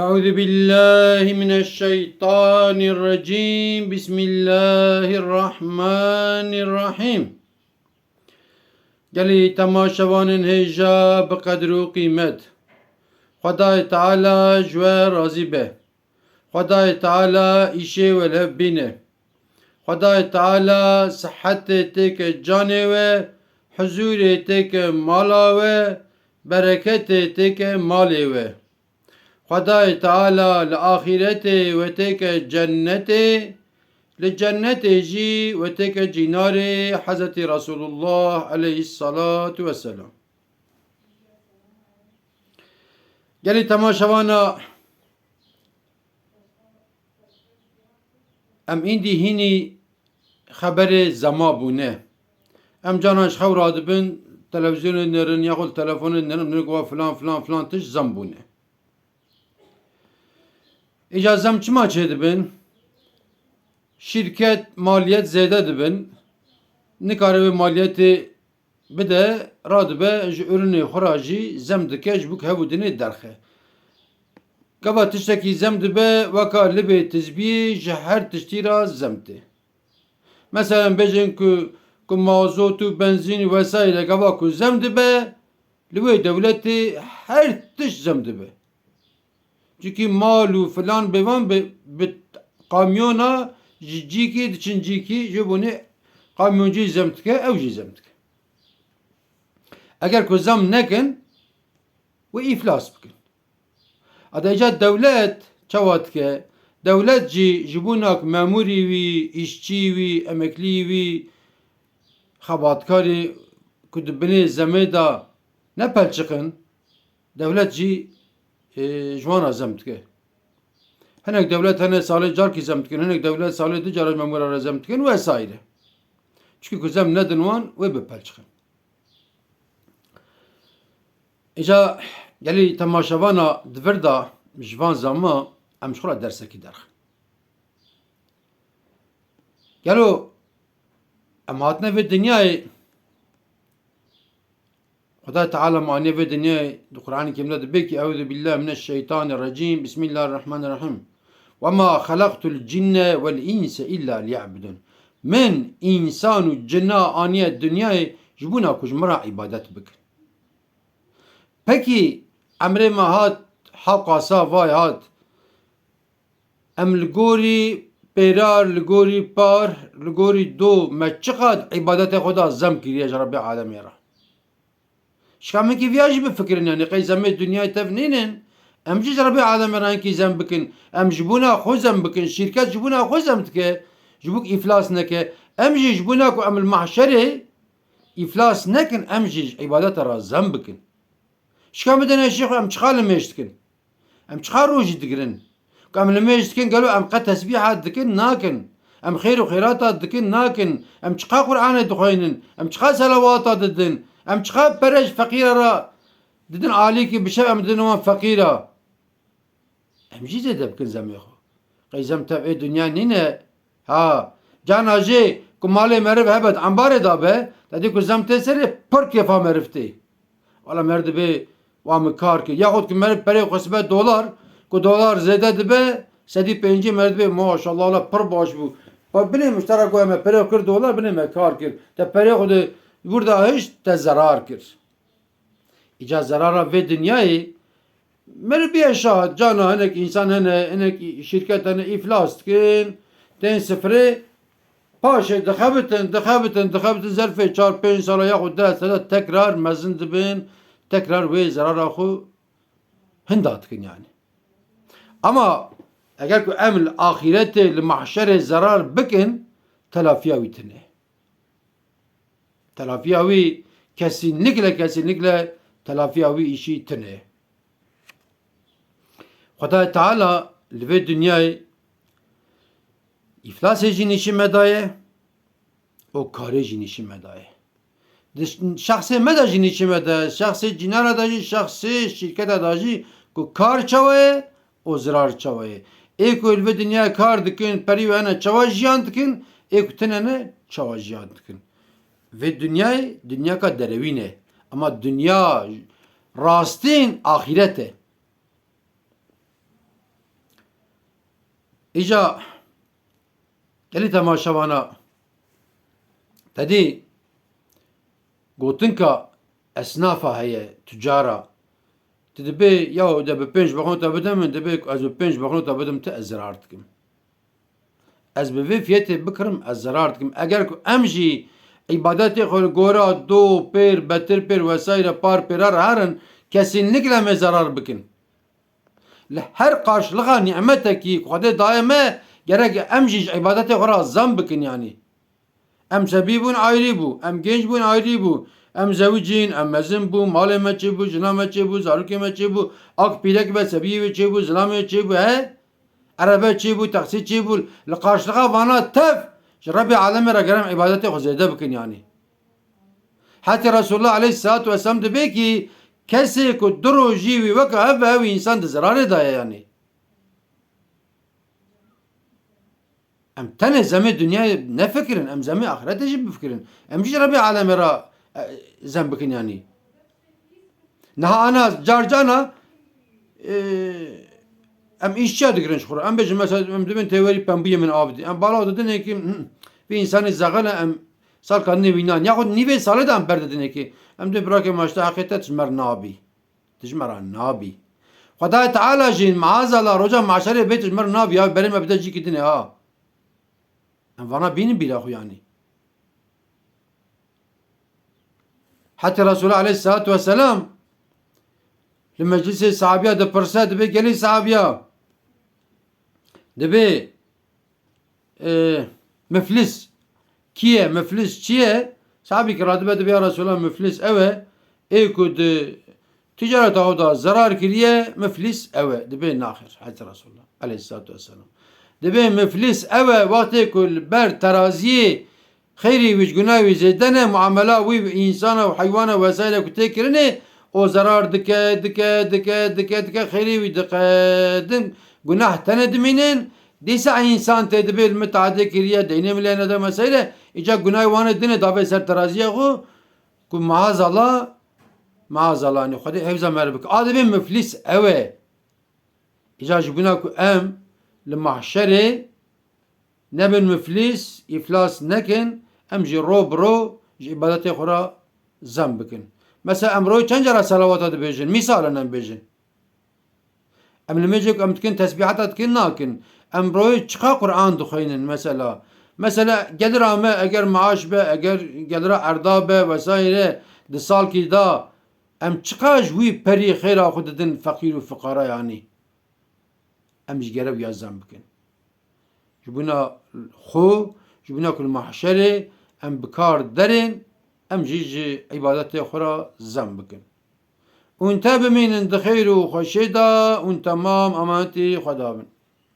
أعوذ بالله من الشيطان الرجيم بسم الله الرحمن الرحيم گلی تماشوان هجا بقدر و قیمت خدای تعالی جوه راضی به خدای تعالی ایشه و لب بینه خدای تعالی صحت تک جانه و حضور تک مالا و برکت تک مالی و خدای تعالی لآخرت و تک جنت لجنت جی و تک جنار حضرت رسول الله علیه الصلاة والسلام گلی تماشوانا ام ایندی هینی خبر زما بونه ام جاناش خورا دبن تلویزیون نرن یا خود تلفون نرن نگوا فلان فلان فلان تش زم بونه İcazem çima çedibin şirket maliyet zede dibin nikare ve maliyeti bide radibe ürünü xurajı zemdike jbuk hevudini derxe gava tişteki zemdibe vaka libe tizbi her tiştira zemdi mesela bejin ku mazotu benzin vesaire gava ku zemdibe libe devleti her tiş zemdibe çünkü malu falan bevan be kamyona jiki diçinciki jibunu kamyoncu zemtke evci zemtke. Eğer ku zam nekin ve iflas bikin. Adayca devlet çavatke devlet jibunak memuri vi işçi vi emekli vi xabatkari ku dibine zemeda ne pelçikin devlet جوان زمتکه هنک devlet هنه سالی جار کی زمتکن هنک devlet سالی دی جار memura زمتکن vesaire. Çünkü kuzem nedin wan ve bepelçkin. İca geli temaşavana dverda jvan zama em şura derseki derx. Gelo em hatne ve dünyayı خدای تعالی معنی و دنیای دو قرآن که ملاد بکی اعوذ بالله من الشیطان الرجیم بسم الله الرحمن الرحیم و ما خلقت الجن والانس الا ليعبدون من انسان و جنا آنیه دنیای جبونا کج مرا عبادت بکن پکی امر ما هات حقا سا وای هات ام لگوری پیرار لگوری پار لگوری دو ما چقدر عبادت خدا زم کریه رب عالمی را شكامن كيف يجب فكرنا يعني قي زمي الدنيا تفنينن ام جيز ربي عالم ران كي زم بكن ام جبونا خو زم بكن شركات جبونا خو زمتك جبوك افلاس نك ام جي جبوناكو ام المحشره افلاس نكن ام جي عبادات را زم بكن شكام بدنا شيخ ام تشخال ميشتكن ام تشخال روجي دقرن ام لميشتكن قالوا ام قد تسبيحات دكن ناكن ام خير وخيرات دكن ناكن ام تشخا قرآن دخوينن ام تشخا صلوات ددن ام چخاب پرش فقیره را دیدن عالی که بشه ام دیدن وان فقیره ام جیزه ده بکن زمی خو قیزم تبعی دنیا نینه ها جان آجی که مالی مرف هبت انباره دا به دادی که زم تسری پر کفا مرفتی والا مرد به وام کار که یا خود که مرف پره خسبه دولار که دولار زیده ده به سدی پنجی مرد به ماشالله الله پر باش بو بینه مشترک کویم پره کرد دولار بینه کار کرد تا پره خود burada hiç de zarar kır. İca zarara ve dünyayı mer bir aşağı cana henek insan henek şirket henek iflas kin ten sıfırı paşa dıkhabitin zerfe 4-5 sala yahut 10 sala tekrar mezin dibin tekrar ve zarara khu hindat kin yani. Ama eğer ki eml ahirete li mahşere zarar bikin telafiya vitine. Telafiyavi kesinlikle telafiyavi işi tine. Xudai Teala li dünyayı iflas ejin işi medaye o kare jin işi medaye. Şahsi meda jin işi medaye, şahsi cinar adajı, şahsi şirket adajı ku kar çavaye o zarar çavaye. Eko li dünyayı kar dikin, peri ve ene çava jiyan dikin, eko tinene çava jiyan dikin. Ve dünya ka derevine ama dünya rastin ahirete إجا قالي تماشاوانا تدي قوتنكا أصنافها هي تجارة تدبي يو دبي بينج بخون تبدم من دبي از بينج بخون تبدم تأزرارتكم از بفي فيتي بكرم أزرارتكم أجر أمجي عبادتي خل جورا دو بير بتر بير وسائر بار بيرار هرن kesinlikle me zarar bikin. Her karşılığa nimete ki Kude daime gerek em jî ibadete xwe ra zam bikin yani. Em sebî bûn ayrî bû, em genç bûn ayrî bû, em zewicîn, em mezin bû, malê me çêbû, jina me çêbû, zarokê me çêbû, ak pîrek be sebiyê wê çêbû, zilamê çêbû he? Erebe çêbû, taksî çêbû, li karşılığa vana tev ji Rabbi alemê re gerem ibadetê xwe zêde bikin yani. Hatî Resulullah aleyhissalatu vesselam dibe ki kesê ku du rojî wî weke hev ve hev însan di zirarê daye yani. Em tenê zemê dünyayê nefikirin, em zemê ahiretê jî bifikirin. Em jî Rabbi alemê ra zem bikin yani. Niha ana carcana em îşçiya dikirin ji xwe re. Em bêjin mesela em dibin têwerî pembûyê min av dî. Em bala didin ki vê însanê zexele em sal kadinê wînan. Yaxud nîvê salê de em berdidin ki em dê birakê maşta heqîqet tijmer nabî. Tijmera nabî. Xwedayê Teala jî maazallah roja maşerê bê tijmer nabî ya berê me bide cî kidinê ha. Em vana bînin bîra xwe yani. Hatî Resulullah aleyhissalatu vesselam li meclisê sahabiya dipirse dibe gelî sahabiya dibe müflis kiye müflis çiye sahabî kira dibe ya Resulullah müflis ew ê ku di ticareta da zarar kiriye müflis ew dibe naxir Hatî Resulullah aleyhissalatu vesselam dibe müflis ew wextê ku ber teraziyê خیری ویش گناه وی زیدنه معامله وی انسان و حیوان و وسایل کو تکرنه او zarar dike خیری وی دقدم گناه تنه دمینن دیسه انسان تدبیر متعدی کریه دینه ملینه ده مسائل ایجا گناه وانه دینه داوی سر ترازیه کو معاذالله نه خود حفظ مربک آدم مفلس اوه ایجا جبنا کو ام لمحشره نبن مفلس iflas nekin em jî ro bi ro ji ibadetê xwe re zem bikin. Mesela em royê çend cara selavata dibêjin? Misalen em bêjin. Em li mêcek em dikin tesbîhata dikin nakin. Em royê çiqa Kur'an dixwînin mesela. Mesela gelira me eger maaş be, eger gelira erda be vesaire di salkî da em çiqa ji wî perî xêra xwe didin feqîr û fuqara yani. Em jî gerev ya zem bikin. جبنا خو جبنا كل محشرة أم بكار درين أم جيجي عبادات أخرى زنبكن وانت بمين دخير وخشيدا وانت تمام أمانتي خدابن